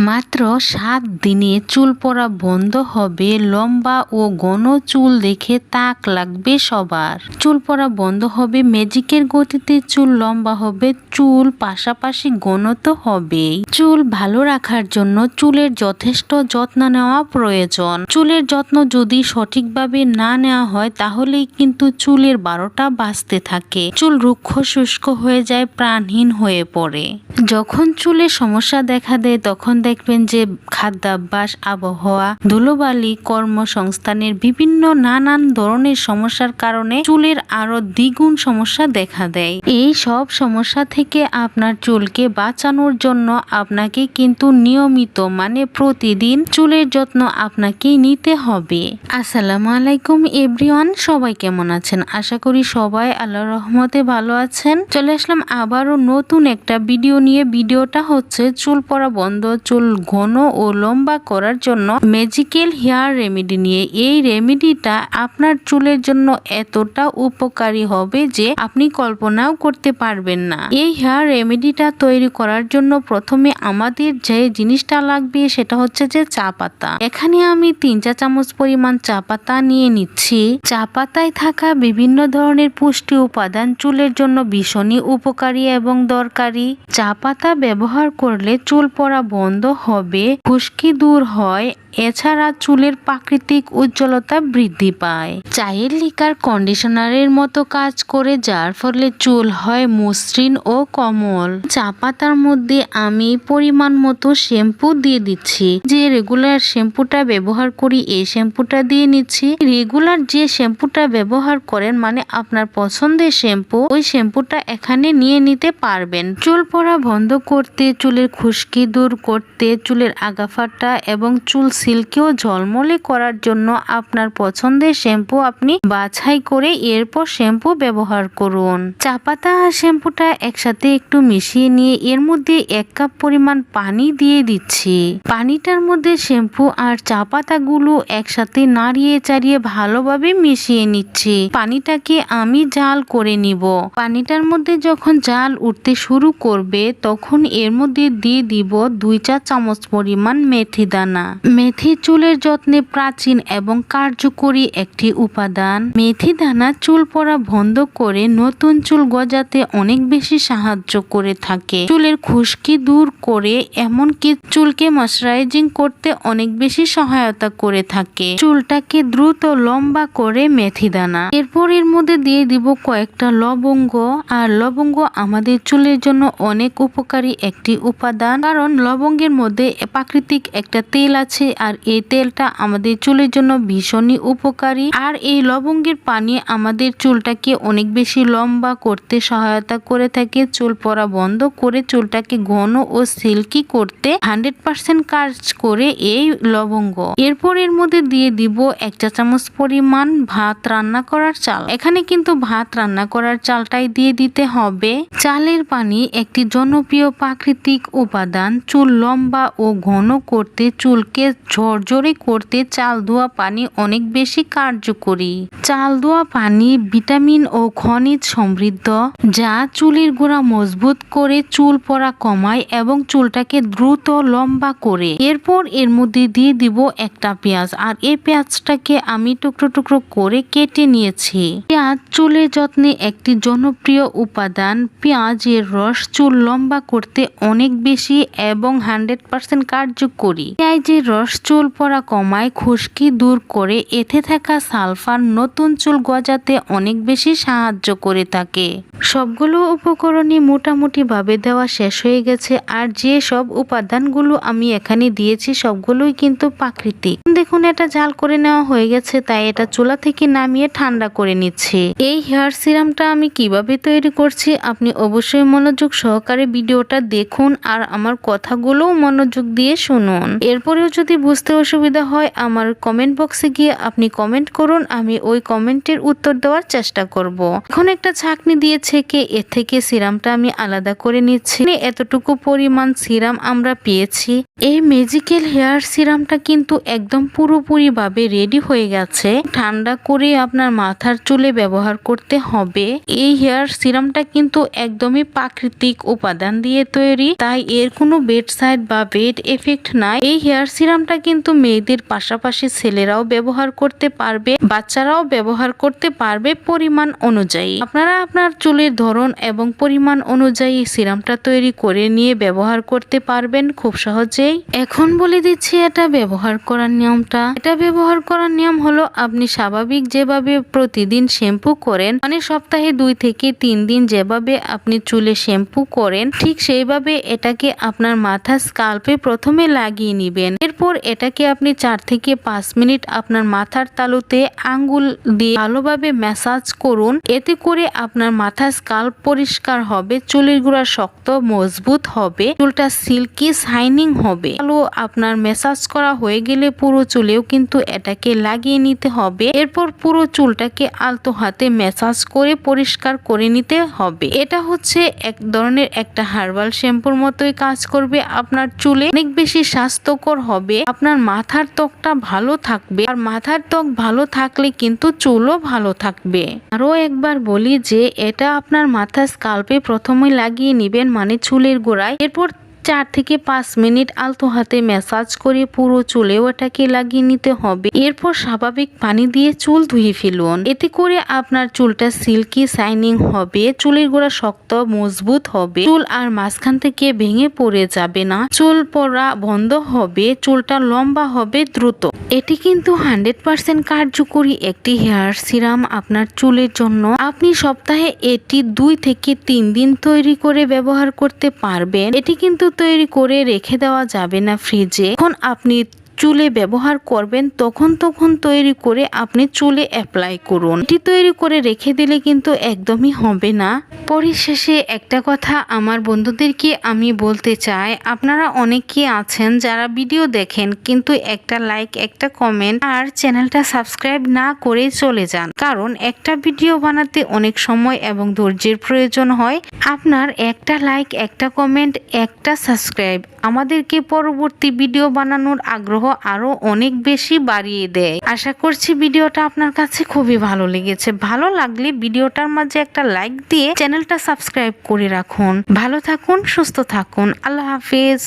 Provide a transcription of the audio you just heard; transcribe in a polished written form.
মাত্র 7 দিনে চুল পড়া বন্ধ হবে। লম্বা ও ঘন চুল দেখে তাক লাগবে সবার। চুল পড়া বন্ধ হবে ম্যাজিকের গতিতে। চুল লম্বা হবে, চুল পাশাপাশি ঘন তো হবেই। চুল ভালো রাখার জন্য চুলের যথেষ্ট যত্ন নেওয়া প্রয়োজন। চুলের যত্ন যদি সঠিকভাবে না নেওয়া হয় তাহলেই কিন্তু চুলের 12টা বাজতে থাকে। চুল রুক্ষ শুষ্ক হয়ে যায়, প্রাণহীন হয়ে পড়ে। যখন চুলের সমস্যা দেখা দেয় তখন দেখবেন যে খাদ্যাভ্যাস, আবহাওয়া, ধুলোবালি, কর্মসংস্থানের বিভিন্ন নানান ধরনের সমস্যার কারণে চুলের আরো দ্বিগুণ সমস্যা দেখা দেয়। এই সব সমস্যা থেকে আপনার চুলকে বাঁচানোর জন্য আপনাকে কিন্তু নিয়মিত প্রতিদিন চুলের যত্ন আপনাকে নিতে হবে। আসসালামু আলাইকুম এভরিওয়ান, সবাই কেমন আছেন? আশা করি সবাই আল্লাহর রহমতে ভালো আছেন। চলে আসলাম আবারও নতুন একটা ভিডিও নিয়ে। ভিডিওটা হচ্ছে চুল পড়া বন্ধ, চুল ঘন ও লম্বা করার জন্য ম্যাজিক্যাল হেয়ার রেমেডি নিয়ে। এই রেমেডিটা আপনার চুলের জন্য এতটা উপকারী হবে যে আপনি কল্পনাও করতে পারবেন না। এই হেয়ার রেমেডিটা তৈরি করার জন্য প্রথমে আমাদের যে জিনিসটা লাগবে সেটা হচ্ছে যে চা পাতা। এখানে আমি 3 চা চামচ পরিমাণ চা পাতা নিয়ে নিচ্ছি। চা পাতায় থাকা বিভিন্ন ধরনের পুষ্টি উপাদান চুলের জন্য ভীষণই উপকারী এবং দরকারি। চা পাতা ব্যবহার করলে চুল পড়া বন্ধ হবে, খুশকি দূর হয়, এছাড়া চুলের প্রাকৃতিক উজ্জ্বলতা বৃদ্ধি পায়। চায়ের লিকার কন্ডিশনারের মতো কাজ করে, যার ফলে চুল হয় মসৃণ ও কোমল। চা পাতার মধ্যে আমি পরিমাণ মতো শ্যাম্পু দিয়ে দিচ্ছি। যে রেগুলার শ্যাম্পুটা ব্যবহার করি এই শ্যাম্পুটা দিয়ে নিচ্ছি। রেগুলার যে শ্যাম্পুটা ব্যবহার করেন আপনার পছন্দের শ্যাম্পু, ওই শ্যাম্পুটা এখানে নিয়ে নিতে পারবেন। চুল পড়া বন্ধ করতে, চুলের খুশকি দূর করতে, চুলের আগাফাটা এবং চুল সিল্কিও ঝলমলে করার জন্য আপনার পছন্দের শ্যাম্পু আপনি বাছাই করে এরপর শ্যাম্পু ব্যবহার করুন। চা পাতা আর শ্যাম্পুটা একসাথে একটু মিশিয়ে নিয়ে এর মধ্যে 1 কাপ পরিমাণ পানি দিয়ে দিচ্ছি। পানিটার মধ্যে শ্যাম্পু আর চা পাতাগুলো একসাথে নাড়িয়ে চাড়িয়ে ভালোভাবে মিশিয়ে নিচ্ছি। পানিটাকে আমি জাল করে নিব। পানিটার মধ্যে যখন জাল উঠতে শুরু করবে তখন এর মধ্যে দিয়ে দিব 2 চা চামচ পরিমাণ মেথি দানা। মেথি চুলের যত্নে প্রাচীন এবং কার্যকরী একটি উপাদান। মেথি দানা চুল পড়া বন্ধ করে নতুন চুল গজাতে অনেক বেশি সাহায্য করে থাকে। চুলের খুশকি দূর করে, এমনকি চুলকে ময়শ্চারাইজিং করতে অনেক বেশি সহায়তা করে থাকে। চুলটাকে দ্রুত লম্বা করে মেথি দানা। এরপর এর মধ্যে দিয়ে দিব কয়েকটা লবঙ্গ। আর লবঙ্গ আমাদের চুলের জন্য অনেক উপকারী একটি উপাদান, কারণ লবঙ্গের মধ্যে প্রাকৃতিক একটা তেল আছে আর এই তেলটা আমাদের চুলের জন্য ভীষণই উপকারী। আর এই লবঙ্গের পানি আমাদের চুলটাকে অনেক বেশি লম্বা করতে সহায়তা করে থাকে। চুল পড়া বন্ধ করে চুলটাকে ঘন ও সিল্কি করতে 100% কাজ করে এই লবঙ্গ। এরপর এর মধ্যে দিয়ে দিব 1 চা চামচ পরিমাণ ভাত রান্না করার চাল। এখানে কিন্তু ভাত রান্না করার চালটাই দিয়ে দিতে হবে। চালের পানি একটি জনপ্রিয় প্রাকৃতিক উপাদান। চুল লম্বা ও ঘন করতে, চুলকে ঝরঝরে করতে চাল ধোয়া পানি অনেক বেশি কার্যকরী। চাল ধোয়া পানি ভিটামিন ও খনিজ সমৃদ্ধ, যা চুলের গোড়া মজবুত করে, চুল পড়া কমায় এবং চুলটাকে দ্রুত লম্বা করে। এরপর এর মধ্যে দিয়ে দিব একটা পেঁয়াজ। আর এই পেঁয়াজটাকে আমি টুকরো টুকরো করে কেটে নিয়েছি। পেঁয়াজ চুলের যত্নে একটি জনপ্রিয় উপাদান। পেঁয়াজের রস চুল লম্বা করতে অনেক বেশি এবং 100% কার্যকরী। পেঁয়াজের রস চুল পড়া কমায়, খুশকি দূর করে, এতে থাকা সালফার নতুন চুল গজাতে অনেক বেশি সাহায্য করে থাকে। সবগুলো উপকরণই মোটামুটি ভাবে দেওয়া শেষ হয়ে গেছে। আর যে সব উপাদানগুলো আমি এখানে দিয়েছি সবগুলোই কিন্তু প্রাকৃতিক। দেখুন, এটা জাল করে নেওয়া হয়ে গেছে, তাই এটা চুলা থেকে নামিয়ে ঠান্ডা করে নিচ্ছি। এই হেয়ার সিরামটা আমি কিভাবে তৈরি করছি আপনি অবশ্যই মনোযোগ সহকারে ভিডিওটা দেখুন আর আমার কথাগুলোও মনোযোগ দিয়ে শুনুন। এরপরেও যদি বুঝতে অসুবিধা হয় আমার কমেন্ট বক্সে গিয়ে আপনি কমেন্ট করুন, আমি ওই কমেন্টের উত্তর দেওয়ার চেষ্টা করব। এখন একটা ছাঁকনি দিয়ে ছেঁকে এর থেকে সিরামটা আমি আলাদা করে নিচ্ছি। এতটুকু পরিমাণ সিরাম আমরা পেয়েছি। এই ম্যাজিক্যাল হেয়ার সিরামটা কিন্তু একদম পুরোপুরি ভাবে রেডি হয়ে গেছে। ঠান্ডা করে আপনার মাথার চুলে ব্যবহার করতে হবে। এই হেয়ার সিরামটা কিন্তু একদমই প্রাকৃতিক উপাদান দিয়ে তৈরি, তাই এর কোনো বেড সাইড বা বা বেড এফেক্ট নাই। এই হেয়ার সিরামটা কিন্তু মেয়েদের পাশাপাশি ছেলেরাও ব্যবহার করতে পারবে, বাচ্চারাও ব্যবহার করতে পারবে পরিমাণ অনুযায়ী। আপনারা আপনার চুলের ধরন এবং পরিমাণ অনুযায়ী সিরামটা তৈরি করে নিয়ে ব্যবহার করতে পারবেন খুব সহজেই। এখন বলে দিচ্ছি এটা ব্যবহার করার নিয়মটা। এটা ব্যবহার করার নিয়ম হলো, আপনি স্বাভাবিক যেভাবে প্রতিদিন শ্যাম্পু করেন, মানে সপ্তাহে 2 থেকে 3 দিন যেভাবে আপনি চুলে শ্যাম্পু করেন, ঠিক সেইভাবে এটাকে আপনার মাথা স্কাল্পে প্রথমে লাগিয়ে নিবেন। এরপর এটাকে আপনি 4 থেকে 5 মিনিট আপনার মাথার তালুতে আঙ্গুল দিয়ে ভালোভাবে ম্যাসাজ করুন। এতে করে আপনার মাথা স্কাল্প পরিষ্কার হবে, চুলের গোড়া শক্ত মজবুত হবে, চুলটা সিল্কি শাইনিং হবে। আপনার ম্যাসাজ করা হয়ে গেলে পুরো চুলেও কিন্তু এটাকে লাগিয়ে নিতে হবে। এরপর পুরো চুলটাকে আলতো হাতে ম্যাসাজ করে পরিষ্কার করে নিতে হবে। এটা হচ্ছে এক ধরনের একটা হার্বাল শ্যাম্পুর মতোই কাজ করবে। আপনার চুলে অনেক বেশি স্বাস্থ্যকর হবে, আপনার মাথার ত্বকটা ভালো থাকবে, আর মাথার ত্বক ভালো থাকলে কিন্তু চুলও ভালো থাকবে। আরো একবার বলি যে এটা আপনার মাথা স্কাল্পে প্রথমে লাগিয়ে নিবেন, মানে চুলের গোড়ায়। এরপর 4 থেকে 5 মিনিট আলতো হাতে ম্যাসাজ করে পুরো চুলেও এটাকে লাগিয়ে নিতে হবে। এরপর স্বাভাবিক পানি দিয়ে চুল ধুয়ে ফেলুন। এতে করে আপনার চুলটা সিল্কি শাইনিং হবে, চুলের গোড়া শক্ত মজবুত হবে, চুল আর মাঝখান থেকে ভেঙে পড়ে যাবে না, চুল পড়া বন্ধ হবে, চুলটা লম্বা হবে দ্রুত। এটি কিন্তু 100% কার্যকরী একটি হেয়ার সিরাম আপনার চুলের জন্য। আপনি সপ্তাহে এটি 2 থেকে 3 দিন তৈরি করে ব্যবহার করতে পারবেন। এটি কিন্তু তৈরি করে রেখে দেওয়া যাবে না ফ্রিজে। এখন আপনি চুলে ব্যবহার করবেন তখন তৈরি করে আপনি চুলে অ্যাপ্লাই করুন। এটি তৈরি করে রেখে দিলে কিন্তু একদমই হবে না। পরিশেষে একটা কথা আমার বন্ধুদেরকে আমি বলতে চাই, আপনারা অনেকে আছেন যারা ভিডিও দেখেন কিন্তু একটা লাইক একটা কমেন্ট আর চ্যানেলটা সাবস্ক্রাইব না করে চলে যান, কারণ একটা ভিডিও বানাতে অনেক সময় এবং ধৈর্যের প্রয়োজন হয়। আপনার একটা লাইক একটা কমেন্ট একটা সাবস্ক্রাইব আমাদেরকে পরবর্তী ভিডিও বানানোর আগ্রহ আরো অনেক বেশি বাড়িয়ে দেয়। আশা করছি ভিডিওটা আপনার কাছে খুবই ভালো লেগেছে। ভালো লাগলে ভিডিওটার মাঝে একটা লাইক দিয়ে চ্যানেলটা সাবস্ক্রাইব করে রাখুন। ভালো থাকুন, সুস্থ থাকুন। আল্লাহ হাফেজ।